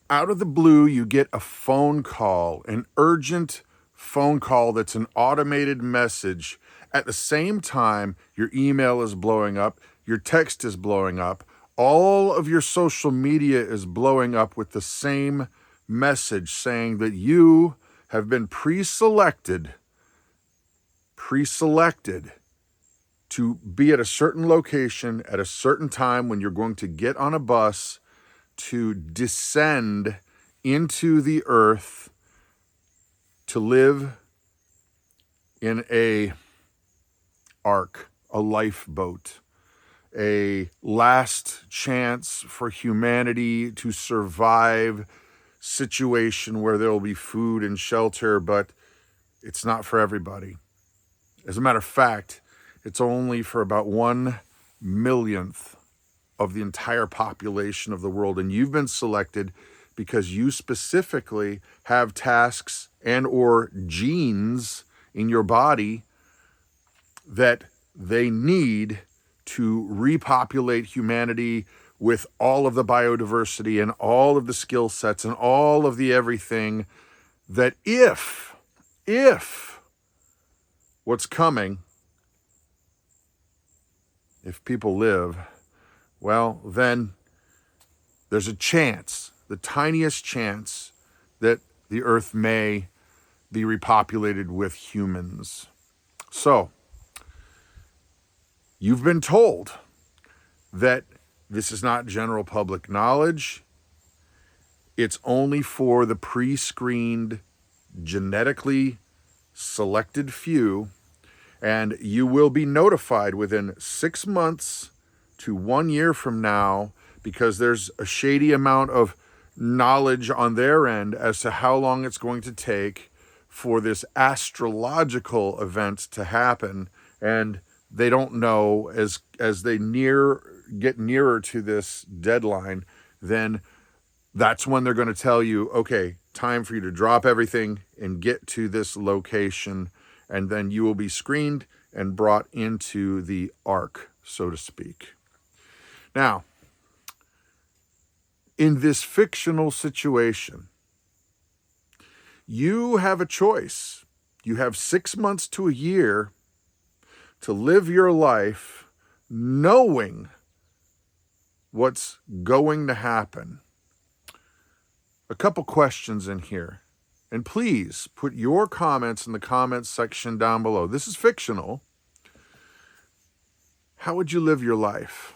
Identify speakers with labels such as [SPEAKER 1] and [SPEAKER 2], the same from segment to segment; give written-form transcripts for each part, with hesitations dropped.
[SPEAKER 1] out of the blue, you get a phone call, an urgent phone call that's an automated message. At the same time, your email is blowing up, your text is blowing up, all of your social media is blowing up with the same message saying that you have been pre-selected to be at a certain location at a certain time when you're going to get on a bus to descend into the earth to live in a ark, a lifeboat, a last chance for humanity to survive situation where there will be food and shelter, but it's not for everybody. As a matter of fact, it's only for about 1/1,000,000th of the entire population of the world. And you've been selected because you specifically have tasks and or genes in your body that they need to repopulate humanity with all of the biodiversity and all of the skill sets and all of the everything that if what's coming, if people live, well, then there's a chance, the tiniest chance, that the earth may be repopulated with humans. So, you've been told that this is not general public knowledge. It's only for the pre-screened, genetically selected few, and you will be notified within 6 months to 1 year from now, because there's a shady amount of knowledge on their end as to how long it's going to take for this astrological event to happen. And they don't know, as they get nearer to this deadline, then that's when they're going to tell you, okay, time for you to drop everything and get to this location, and then you will be screened and brought into the ark, so to speak. Now, in this fictional situation, you have a choice. You have 6 months to a year to live your life knowing what's going to happen. A couple questions in here. And please put your comments in the comments section down below. This is fictional. How would you live your life?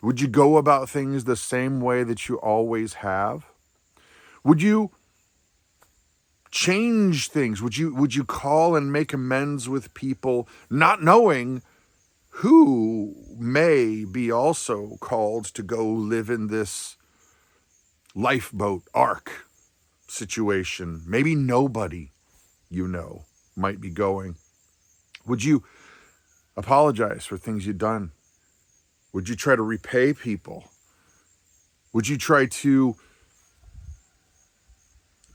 [SPEAKER 1] Would you go about things the same way that you always have? Would you change things? Would you call and make amends with people, not knowing who may be also called to go live in this lifeboat ark situation? Maybe nobody you know might be going. Would you apologize for things you've done? Would you try to repay people? Would you try to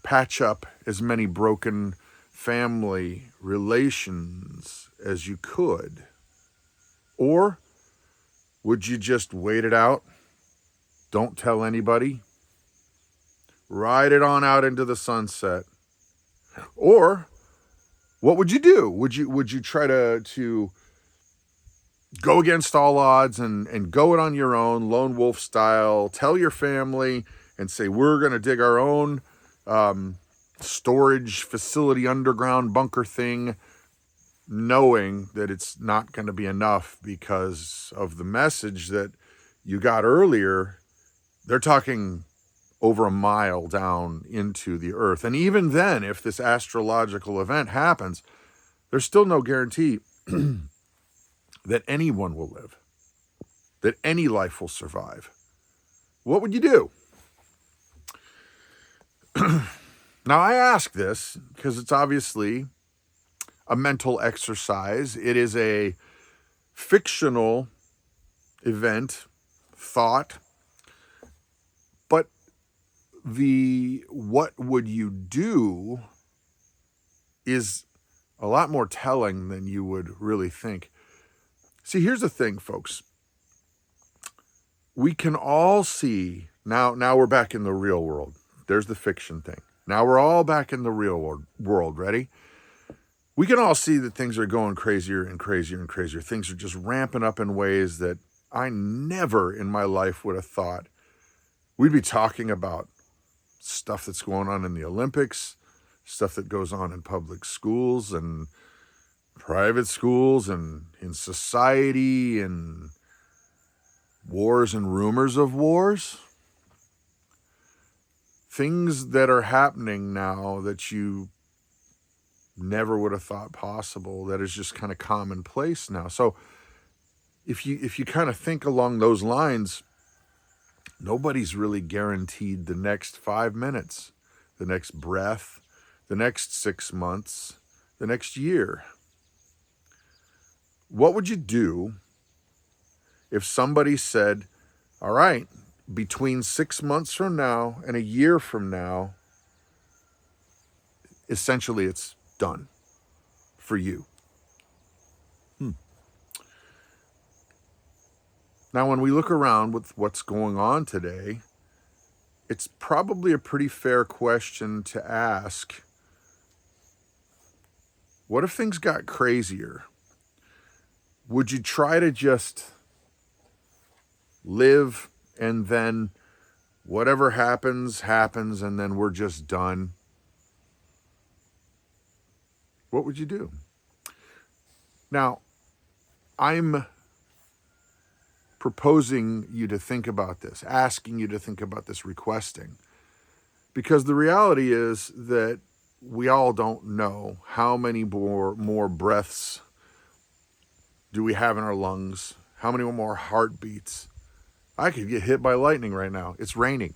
[SPEAKER 1] patch up as many broken family relations as you could? Or would you just wait it out? Don't tell anybody? Ride it on out into the sunset? Or what would you do? Would you try to go against all odds and go it on your own, lone wolf style, tell your family and say, we're going to dig our own storage facility, underground bunker thing, knowing that it's not going to be enough because of the message that you got earlier? They're talking over 1 mile down into the earth. And even then, if this astrological event happens, there's still no guarantee that anyone will live, that any life will survive. What would you do? Now, I ask this because it's obviously a mental exercise. It is a fictional event, thought, but the what would you do is a lot more telling than you would really think. See, here's the thing, folks. we can all see, now we're back in the real world. There's the fiction thing. Now we're all back in the real world. Ready? We can all see that things are going crazier and crazier and crazier. Things are just ramping up in ways that I never in my life would have thought. We'd be talking about stuff that's going on in the Olympics, stuff that goes on in public schools and private schools and in society, and wars and rumors of wars. Things that are happening now that you never would have thought possible, that is just kind of commonplace now. So if you kind of think along those lines, nobody's really guaranteed the next 5 minutes, the next breath, the next 6 months, the next year. What would you do if somebody said, all right, between 6 months from now and a year from now, essentially it's done for you? Now, when we look around with what's going on today, it's probably a pretty fair question to ask. What if things got crazier? Would you try to just live and then whatever happens, happens, and then we're just done? What would you do? Now, I'm proposing you to think about this, asking you to think about this, requesting, because the reality is that we all don't know how many more breaths do we have in our lungs, how many more heartbeats. I could get hit by lightning right now. It's raining,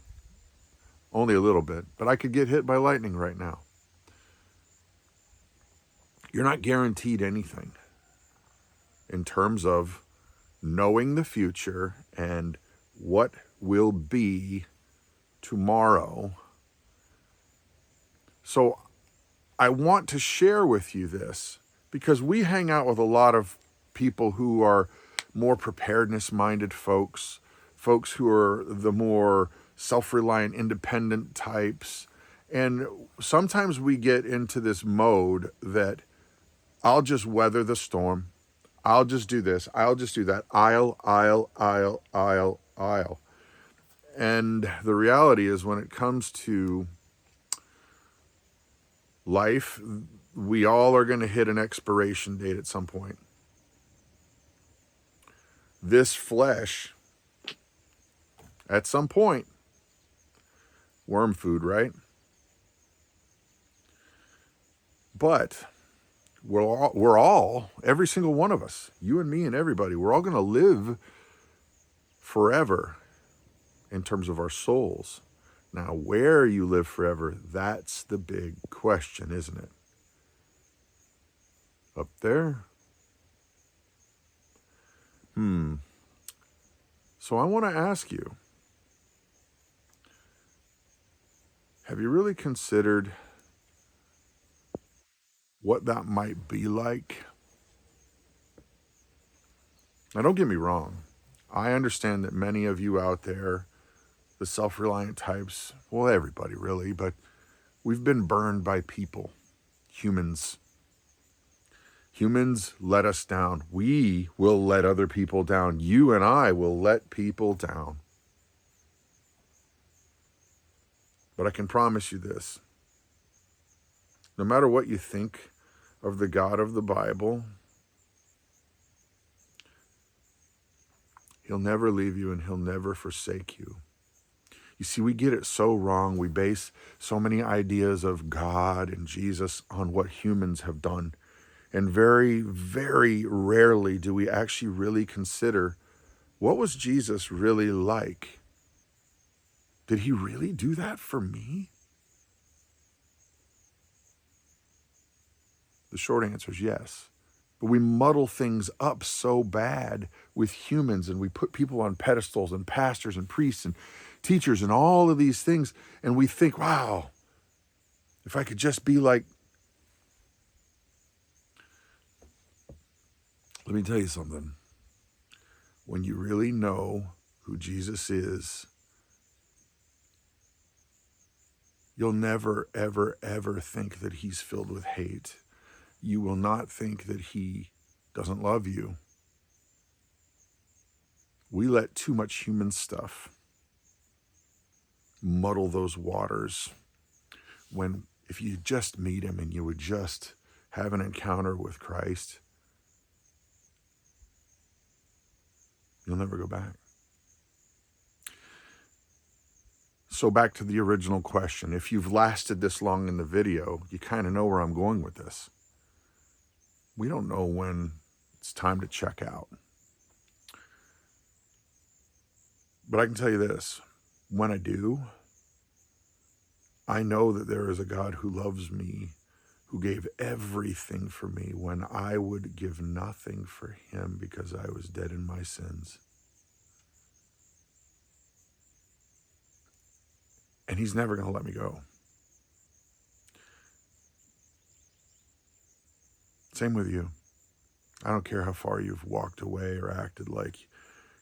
[SPEAKER 1] only a little bit, but I could get hit by lightning right now. You're not guaranteed anything in terms of knowing the future and what will be tomorrow. So I want to share with you this because we hang out with a lot of people who are more preparedness-minded folks who are the more self-reliant, independent types. And sometimes we get into this mode that I'll just weather the storm. I'll just do this. I'll just do that. I'll. And the reality is when it comes to life, we all are going to hit an expiration date at some point. This flesh, at some point, worm food, right? But we're all, every single one of us, you and me and everybody, we're all going to live forever in terms of our souls. Now, where you live forever, that's the big question, isn't it? Up there? So I want to ask you, have you really considered what that might be like? Now, don't get me wrong. I understand that many of you out there, the self-reliant types, well, everybody really, but we've been burned by people, humans. Humans let us down. We will let other people down. You and I will let people down. But I can promise you this. No matter what you think of the God of the Bible, He'll never leave you and He'll never forsake you. You see, we get it so wrong. We base so many ideas of God and Jesus on what humans have done. And very, very rarely do we actually really consider, what was Jesus really like? Did He really do that for me? The short answer is yes. But we muddle things up so bad with humans, and we put people on pedestals and pastors and priests and teachers and all of these things, and we think, wow, if I could just be like. Let me tell you something. When you really know who Jesus is, you'll never, ever, ever think that he's filled with hate. You will not think that he doesn't love you. We let too much human stuff muddle those waters. When if you just meet him and you would just have an encounter with Christ, you'll never go back. So back to the original question. If you've lasted this long in the video, you kind of know where I'm going with this. We don't know when it's time to check out. But I can tell you this, when I do, I know that there is a God who loves me, who gave everything for me when I would give nothing for him because I was dead in my sins. And he's never going to let me go. Same with you. I don't care how far you've walked away or acted like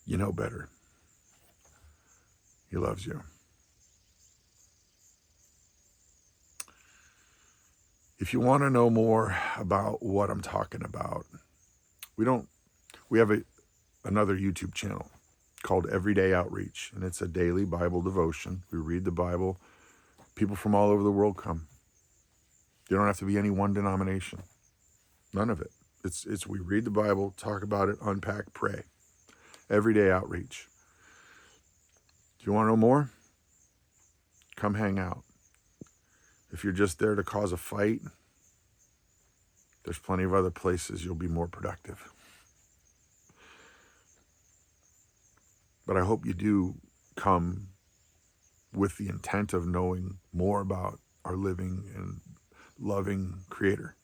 [SPEAKER 1] you know better. He loves you. If you want to know more about what I'm talking about, we have another YouTube channel called Everyday Outreach, and it's a daily Bible devotion. We read the Bible. People from all over the world come. You don't have to be any one denomination. None of it. It's we read the Bible, talk about it, unpack, pray. Everyday Outreach. If you want to know more, come hang out. If you're just there to cause a fight, there's plenty of other places you'll be more productive. But I hope you do come with the intent of knowing more about our living and loving Creator.